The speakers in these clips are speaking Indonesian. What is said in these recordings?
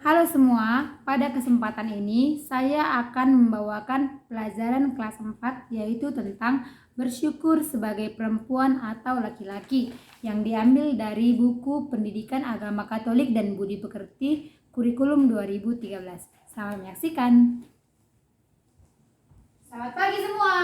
Halo semua, pada kesempatan ini saya akan membawakan pelajaran kelas 4 yaitu tentang bersyukur sebagai perempuan atau laki-laki yang diambil dari buku Pendidikan Agama Katolik dan Budi Pekerti Kurikulum 2013. Selamat menyaksikan. Selamat pagi semua.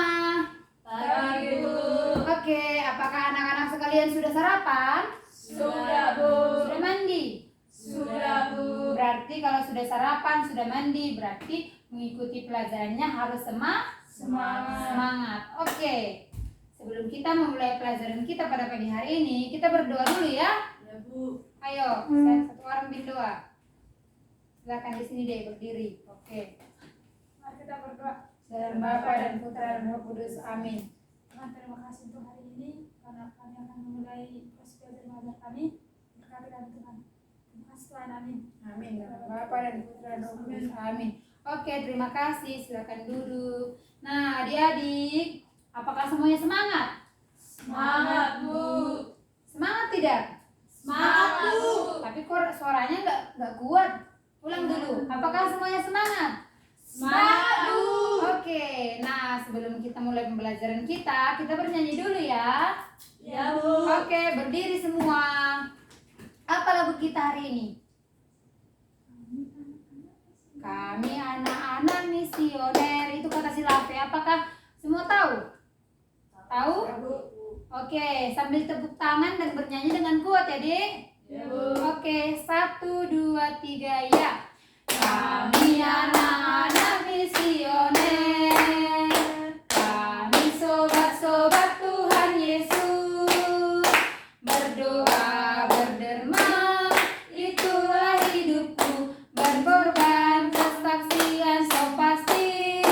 Pagi, Bu. Oke, apakah anak-anak sekalian sudah sarapan? Sudah, Bu. Sudah mandi? Sudah, Bu. Berarti kalau sudah sarapan, sudah mandi, berarti mengikuti pelajarannya harus semangat. Oke. Sebelum kita memulai pelajaran kita pada pagi hari ini, kita berdoa dulu ya. Ya, Bu. Ayo, saya satu orang berdoa. Silakan di sini deh berdiri. Oke. Mari kita berdoa. Dalam Bapa dan Putra dan Roh Kudus. Amin. Tuhan, terima kasih untuk hari ini karena kami akan memulai proses belajar mengajar kami. Berkati kami, Tuhan. Terima kasih, Tuhan. Amin. Amin. Dalam Bapa dan Putra dan Roh Kudus. Amin. Oke, terima kasih. Silakan duduk. Nah, adik-adik, apakah semuanya semangat? Semangat, Bu. Semangat tidak? Semangat, Bu. Tapi kok suaranya nggak kuat. Ulang dulu. Apakah semuanya semangat? Semangat, Bu. Oke. Nah, sebelum kita mulai pembelajaran kita bernyanyi dulu ya. Ya, Bu. Oke, berdiri semua. Apa lagu kita hari ini? Kami anak-anak misioner. Itu kata si Lafe. Apakah semua tahu? Tahu? Ya, Bu. Oke, sambil tepuk tangan dan bernyanyi dengan kuat ya, Dik. Ya, Bu. Oke, 1, 2, 3, ya. Kami anak-anak misioner. Kami sobat-sobat Tuhan Yesus. Berdoa, berderma, itulah hidupku. Berkorban, kesaksian so pasti.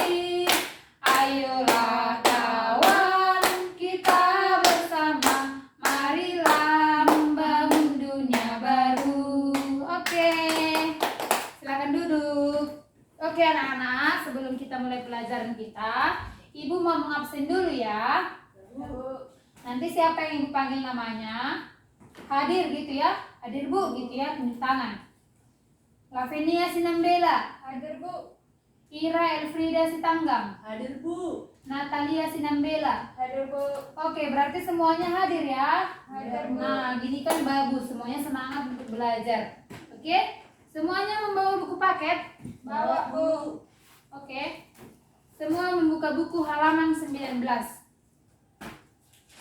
Ayolah kawan, kita bersama. Marilah membangun dunia baru. Oke. Silakan duduk. Oke anak-anak, sebelum kita mulai pelajaran kita, Ibu mau mengabsen dulu ya. Ya, Bu. Nanti siapa yang Ibu panggil namanya, hadir gitu ya. Hadir Bu gitu ya, tunjuk tangan. Lavenia Sinambela, Hadir, Bu. Ira Elfrida Sitanggang, Hadir, Bu. Natalia Sinambela. Hadir, Bu. Oke, berarti semuanya hadir ya. Hadir, Bu. Nah, gini kan bagus, semuanya semangat untuk belajar. Oke? Semuanya membawa buku paket? Bawa, Bu. Oke. Semua membuka buku halaman 19.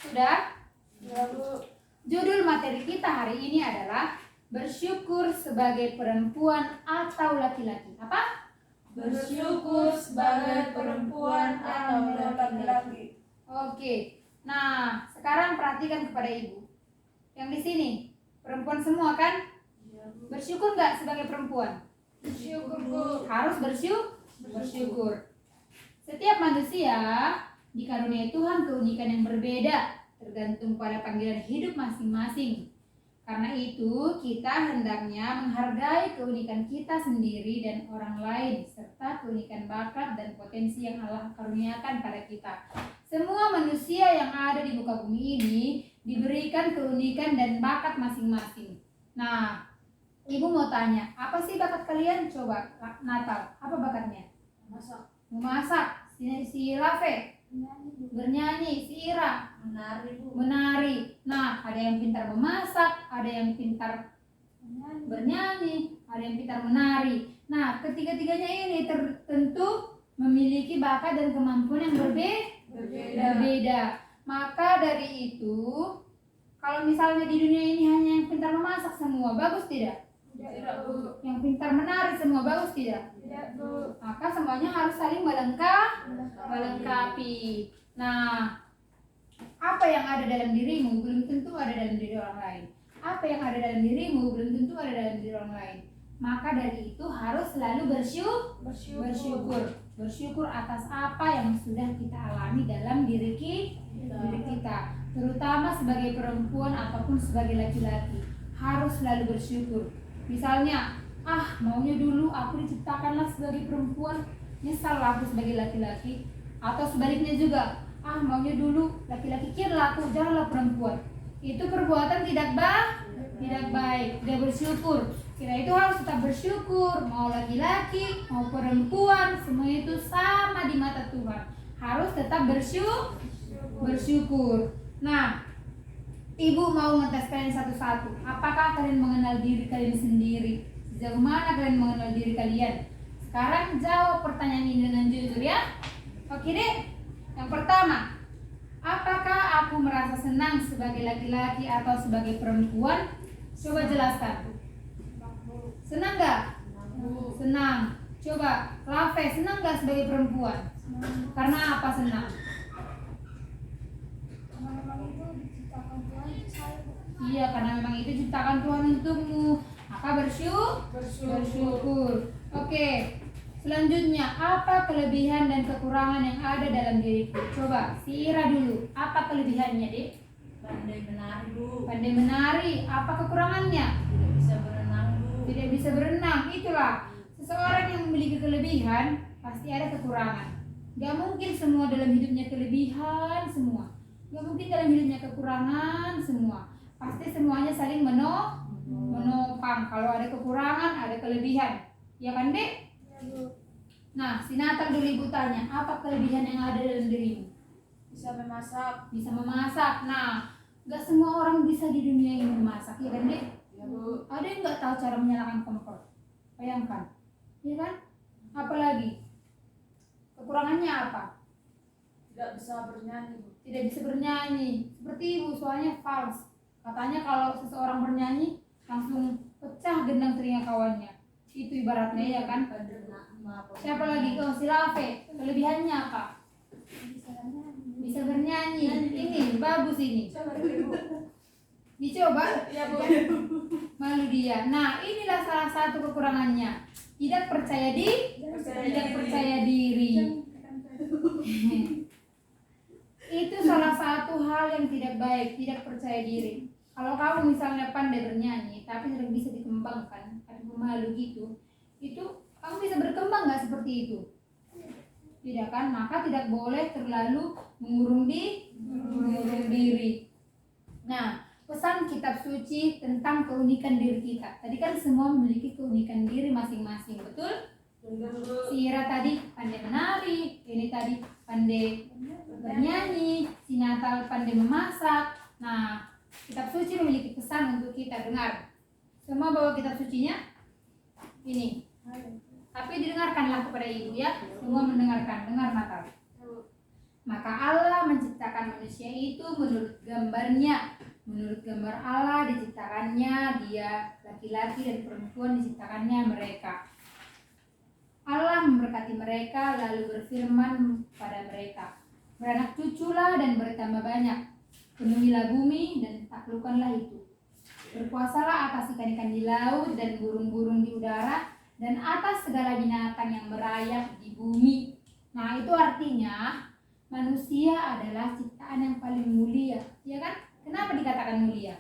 Sudah? Ya, Bu. Judul materi kita hari ini adalah bersyukur sebagai perempuan atau laki-laki. Apa? Bersyukur sebagai perempuan atau laki-laki. Oke. Nah, sekarang perhatikan kepada Ibu. Yang di sini, perempuan semua kan? Ya, Bu. Bersyukur nggak sebagai perempuan? Bersyukur, Bu. Harus bersyukur. Setiap manusia dikaruniai Tuhan keunikan yang berbeda, tergantung pada panggilan hidup masing-masing. Karena itu, kita hendaknya menghargai keunikan kita sendiri dan orang lain, serta keunikan bakat dan potensi yang Allah karuniakan pada kita. Semua manusia yang ada di muka bumi ini diberikan keunikan dan bakat masing-masing. Nah, Ibu mau tanya, apa sih bakat kalian? Coba, Natal, apa bakatnya? Masak. Memasak, si Rafe, bernyanyi, si Ira, Menari, Bu. menari. Nah, ada yang pintar memasak, ada yang pintar bernyanyi, ada yang pintar menari. Nah, ketiga-tiganya ini tentu memiliki bakat dan kemampuan yang berbeda. Maka dari itu, kalau misalnya di dunia ini hanya yang pintar memasak semua, bagus tidak? Tidak, Bu. Yang pintar menari semua, bagus tidak? Tidak, Bu. Maka semuanya harus saling melengkapi. Nah, apa yang ada dalam dirimu belum tentu ada dalam diri orang lain. Apa yang ada dalam dirimu belum tentu ada dalam diri orang lain. Maka dari itu harus selalu bersyukur. Bersyukur atas apa yang sudah kita alami dalam diri kita. Terutama sebagai perempuan ataupun sebagai laki-laki. Harus selalu bersyukur. Misalnya, maunya dulu aku diciptakanlah sebagai perempuan, nyesal aku sebagai laki-laki. Atau sebaliknya juga, maunya dulu laki-laki kira aku, janganlah perempuan. Itu perbuatan tidak baik, tidak bersyukur. Kita itu harus tetap bersyukur, mau laki-laki, mau perempuan, semua itu sama di mata Tuhan. Harus tetap bersyukur. Nah, Ibu mau ngetes kalian satu-satu. Apakah kalian mengenal diri kalian sendiri? Sejauh mana kalian mengenal diri kalian? Sekarang jawab pertanyaan ini dengan jujur ya. Oke deh. Yang pertama, apakah aku merasa senang sebagai laki-laki atau sebagai perempuan? Coba jelaskan. Senang gak? Senang. Coba, Lafe, senang gak sebagai perempuan? Karena apa senang? Karena memang itu diciptakan Tuhan untuk saya. Iya, karena memang itu ciptakan Tuhan untukmu. Maka bersyukur. Oke. Selanjutnya, apa kelebihan dan kekurangan yang ada dalam diriku? Coba, si Ira dulu. Apa kelebihannya, Dek? Pandai menari, Bu. Pandai menari. Apa kekurangannya? Tidak bisa berenang, Bu. Tidak bisa berenang. Itulah, seseorang yang memiliki kelebihan pasti ada kekurangan. Gak mungkin semua dalam hidupnya kelebihan semua. Gak mungkin dalam hidupnya kekurangan semua. Pasti semuanya saling menopang. Kalau ada kekurangan, ada kelebihan. Ya kan, Dek? Nah, si Natal dulu Ibu tanya, apa kelebihan yang ada dalam dirimu? Bisa memasak. Bisa memasak. Nah, gak semua orang bisa di dunia ini memasak, ya kan, Dek? Ya, Bu. Ada yang gak tahu cara menyalakan kompor? Bayangkan, ya kan? Apalagi? Kekurangannya apa? Tidak bisa bernyanyi, Bu. Tidak bisa bernyanyi. Seperti Ibu, soalnya fals. Katanya kalau seseorang bernyanyi, langsung pecah gendang telinga kawannya. Itu ibaratnya, ya kan? Siapa lagi? Oh, si Lafe. Kelebihannya apa? Bisa bernyanyi. Ini bagus ini. Coba dulu. Dicoba. Ya, Bu. Malu dia. Nah, inilah salah satu kekurangannya. Tidak percaya diri. Itu salah satu hal yang tidak baik, tidak percaya diri. Kalau kamu misalnya pandai bernyanyi, tapi tidak bisa dikembangkan, atau pemalu gitu, itu kamu bisa berkembang nggak seperti itu? Tidak kan? Maka tidak boleh terlalu mengurung diri. Nah, pesan kitab suci tentang keunikan diri kita. Tadi kan semua memiliki keunikan diri masing-masing, betul? Si Ira tadi pandai menari, ini tadi pandai bernyanyi, si Natal pandai memasak. Nah, kitab suci memiliki pesan untuk kita dengar. Semua bawa kitab sucinya? Ini. Tapi didengarkanlah kepada ibu ya. Semua mendengarkan. Dengar Natal. Maka Allah menciptakan manusia itu menurut gambarnya. Menurut gambar Allah diciptakannya dia, laki-laki dan perempuan diciptakannya mereka. Allah memberkati mereka lalu berfirman pada mereka, beranak cuculah dan bertambah banyak, penuhilah bumi dan taklukkanlah itu. Berkuasalah atas ikan-ikan di laut dan burung-burung di udara dan atas segala binatang yang merayap di bumi. Nah, itu artinya manusia adalah ciptaan yang paling mulia, ya kan? Kenapa dikatakan mulia?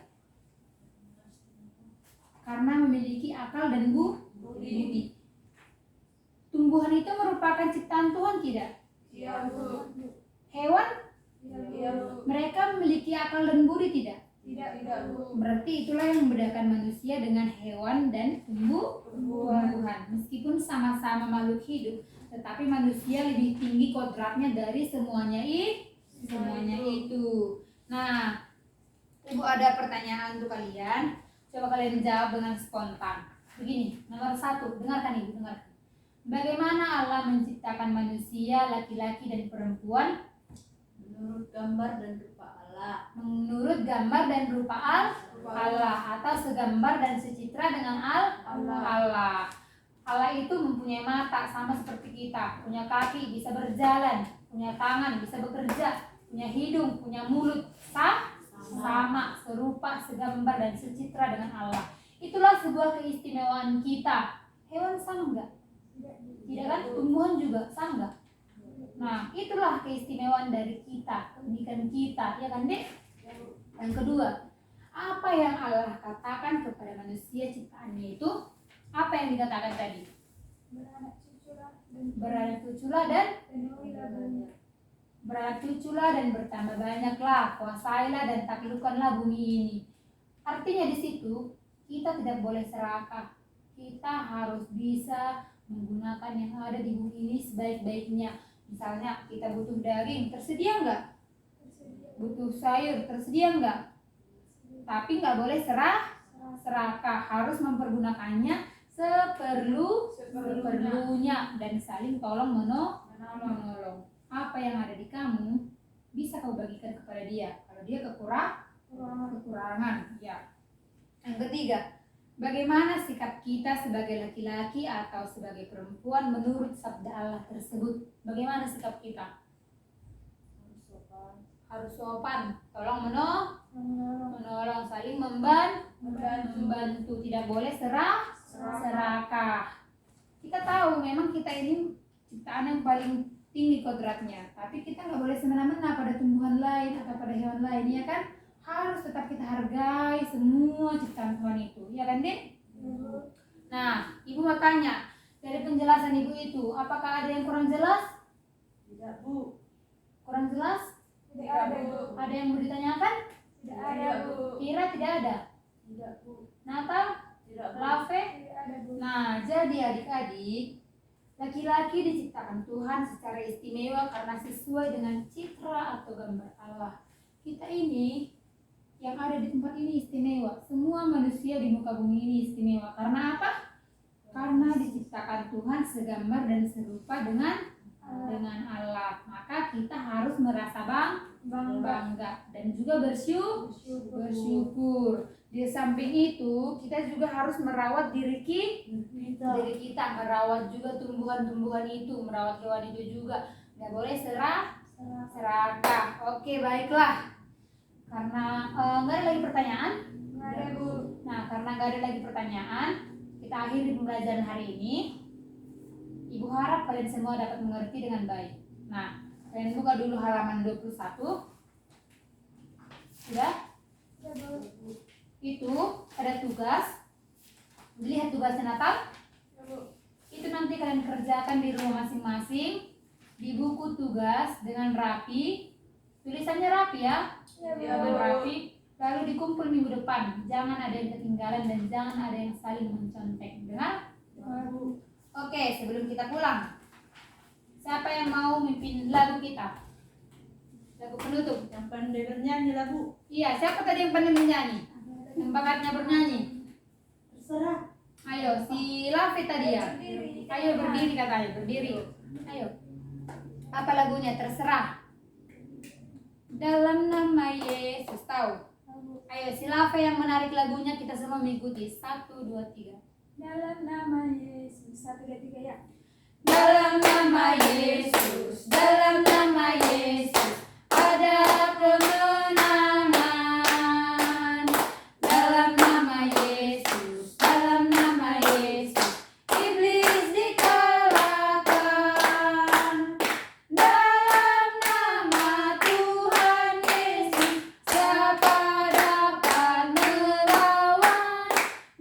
Karena memiliki akal dan budi. Tumbuhan itu merupakan ciptaan Tuhan tidak? Iya, Bu. Hewan? Iya, Bu. Mereka memiliki akal dan budi tidak? Tidak, Bu. Berarti itulah yang membedakan manusia dengan hewan dan tumbuhan. Meskipun sama-sama makhluk hidup, tetapi manusia lebih tinggi kodratnya dari semuanya itu. Nah, Ibu ada pertanyaan untuk kalian. Coba kalian jawab dengan spontan. Begini, nomor 1, dengarkan Ibu, dengarkan. Bagaimana Allah menciptakan manusia, laki-laki dan perempuan? Menurut gambar dan rupa Allah. Menurut gambar dan rupa Allah atau segambar dan secitra dengan Allah. Allah itu mempunyai mata sama seperti kita, punya kaki, bisa berjalan, punya tangan, bisa bekerja, punya hidung, punya mulut, sama, serupa, segambar dan secitra dengan Allah. Itulah sebuah keistimewaan kita. Hewan sama enggak? Tidak kan? Tumbuhan juga sama enggak? Nah, itulah keistimewaan dari kita, keunikan kita, ya kan, Dek? Yang kedua, apa yang Allah katakan kepada manusia ciptaannya itu? Apa yang dikatakan tadi? Beranak cuculah dan beranak cuculah dan bertambah banyaklah, kuasailah dan taklukkanlah bumi ini. Artinya di situ kita tidak boleh serakah, kita harus bisa menggunakan yang ada di bumi ini sebaik-baiknya. Misalnya kita butuh daging, tersedia nggak? Butuh sayur, tersedia nggak? Tapi nggak boleh serakah, harus mempergunakannya seperlunya dan saling tolong menolong. Apa yang ada di kamu bisa kau bagikan kepada dia. Kalau dia kekurangan, ya. Yang ketiga, bagaimana sikap kita sebagai laki-laki atau sebagai perempuan menurut sabda Allah tersebut? Bagaimana sikap kita? Harus sopan, tolong menolong, saling membantu, tidak boleh serakah. Kita tahu memang kita ini ciptaan yang paling tinggi kodratnya, tapi kita nggak boleh semena-mena pada tumbuhan lain atau pada hewan lain, ya kan? Harus tetap kita hargai semua ciptaan Tuhan itu, ya kan, Din? Nah, Ibu mau tanya, dari penjelasan Ibu itu, apakah ada yang kurang jelas? Tidak, Bu. Kurang jelas? Tidak ada, Bu. Ada yang mau ditanyakan? Tidak ada, Bu. Kira tidak ada? Tidak, Bu. Natal? Tidak, Bu. Lave? Tidak ada, Bu. Nah, jadi adik-adik, laki-laki diciptakan Tuhan secara istimewa karena sesuai dengan citra atau gambar Allah. Kita ini yang ada di tempat ini istimewa. Semua manusia di muka bumi ini istimewa. Karena apa? Karena diciptakan Tuhan segambar dan serupa dengan Allah. Maka kita harus merasa bangga dan juga bersyukur. Di samping itu, kita juga harus merawat diri kita, merawat juga tumbuhan-tumbuhan itu, merawat hewan itu juga. Nggak boleh serakah. Oke, baiklah. Karena nggak ada lagi pertanyaan. Nggak ada, Bu. Nah, karena nggak ada lagi pertanyaan, kita akhiri pembelajaran hari ini. Ibu harap kalian semua dapat mengerti dengan baik. Nah, kalian buka dulu halaman 21. Sudah? Ya, Bu. Itu ada tugas. Lihat tugasnya Natal. Ya, Bu. Itu nanti kalian kerjakan di rumah masing-masing. Di buku tugas dengan rapi. Tulisannya rapi ya. Ya, Bu. Dengan rapi. Lalu dikumpul minggu depan. Jangan ada yang ketinggalan dan jangan ada yang saling mencontek. Dengar? Ya, Bu. Oke, sebelum kita pulang, siapa yang mau mimpin lagu kita? Lagu penutup. Yang pandai bernyanyi lah, Bu. Iya, siapa tadi yang pandai menyanyi? Yang bakatnya bernyanyi? Terserah. Ayo, si Lavi tadi ya. Ayo berdiri katanya, berdiri. Ayo. Apa lagunya? Terserah. Dalam nama Yesus, tahu? Ayo, si Lavi yang menarik lagunya, kita semua mengikuti. 1, 2, 3. Dalam nama Yesus. 1, 2, 3 ya. Dalam nama Yesus, dalam nama Yesus, ada kemenangan. Dalam nama Yesus, dalam nama Yesus, iblis dikalahkan. Dalam nama Tuhan Yesus, siapa dapat melawan?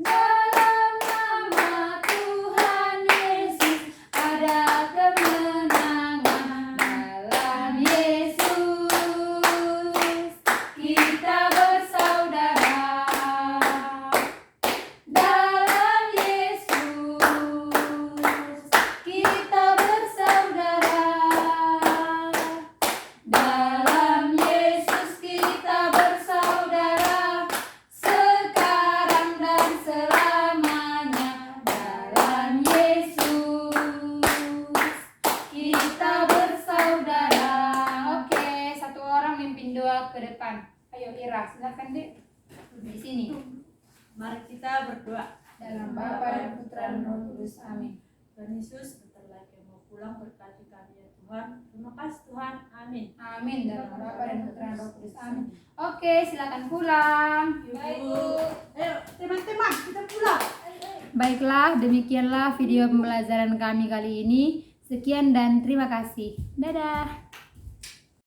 Dalam nama Tuhan Yesus, ada kemenangan. Dalam Yesus kita bersaudara. Dalam Yesus kita bersaudara. Dalam Yesus kita bersaudara, sekarang dan selamanya. Dalam Yesus kita bersaudara. Oke, satu orang mimpin doa ke depan. Ayo Ira, silakan Dek. Di sini. Mari kita berdoa. Dalam Bapa dan Putra dan Roh Kudus. Amin. Tuhan Yesus, bentar lagi mau pulang, berkati kami ya Tuhan. Terima kasih Tuhan. Amin. Amin. Dalam Bapa dan Putra dan Roh Kudus. Amin. Oke, silakan pulang. Baik, Bu. Ayo, teman-teman, kita pulang. Baiklah, demikianlah video pembelajaran kami kali ini. Sekian dan terima kasih. Dadah.